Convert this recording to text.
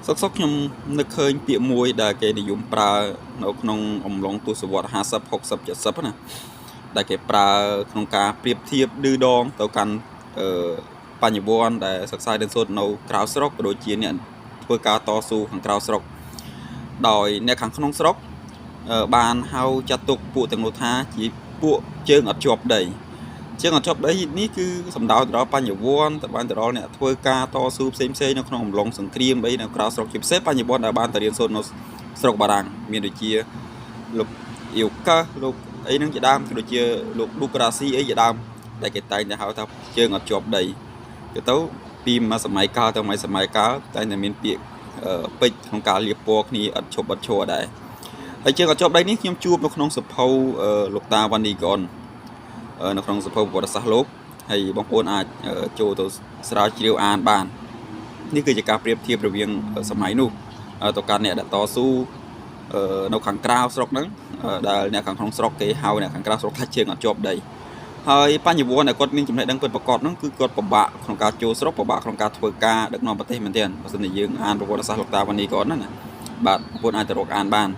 សក់ខ្ញុំនឹកឃើញពាក្យមួយដែលគេនិយមប្រើនៅក្នុងអំឡុងទសវត្សរ៍50 60 70ណាដែលគេប្រើក្នុងការប្រៀបធៀបឌឺដងទៅកាន់បញ្ញវន្តដែលសិក្សារៀនសូត្រនៅក្រៅស្រុកក៏ដូចជាអ្នកធ្វើការតស៊ូខាងក្រៅស្រុកដោយអ្នកខាងក្នុងស្រុកបានហៅចាត់ទុកពួកទាំងនោះថាជាពួកជើងអត់ជាប់ដីជើងអត់ជាប់ដីនេះគឺសំដៅទៅដល់បញ្ញវន្តទៅបានទៅដល់អ្នកធ្វើការតស៊ូផ្សេងនៅក្នុងអំឡុងសង្គ្រាមអីនៅក្រៅស្រុកជាពិសេសបញ្ញវន្តដែលបានទៅរៀនសូត្រនៅស្រុកបារាំងមានដូចជាលោកអ៊ីវកាលោកអីហ្នឹងជាដើមដូចជាលោកឌូក្រាស៊ីអីជាដើមដែលគេតែងតែហៅថាជើងអត់ជាប់ដីទៅពីមួយសម័យកាលទៅមួយសម័យកាលតែងតែមានពាក្យពេចក្នុងការលាបពណ៌គ្នាអត់ឈប់អត់ឈរដែរហើយជើងអត់ជាប់ដីនេះខ្ញុំជួបនៅក្នុងសភៅលោកតាវ៉ានីកុននៅក្នុងសភៅប្រវត្តិសាស្ត្រលោកហើយបងប្អូនអាចចូលទៅស្រាវជ្រាវអានបាននេះគឺជាការប្រៀបធៀបរវាងសម័យនោះទៅកាន់អ្នកដែលតស៊ូនៅខាងក្រៅស្រុកហ្នឹងដែលអ្នកខាងក្នុងស្រុកគេហៅអ្នកខាងក្រៅស្រុកថាជើងអត់ជាប់ដីហើយបញ្ញវន្តដែលគាត់មានចំណេះដឹងពិតប្រាកដហ្នឹងគឺគាត់ពិបាកក្នុងការចូលស្រុកពិបាកក្នុងការធ្វើការដឹកនាំប្រទេសមែនទែនបើមិនយើងអានប្រវត្តិសាស្ត្រលោកតាវ៉ានីកុនហ្នឹងណាបាទបងប្អូនអាចទៅរកអានបាន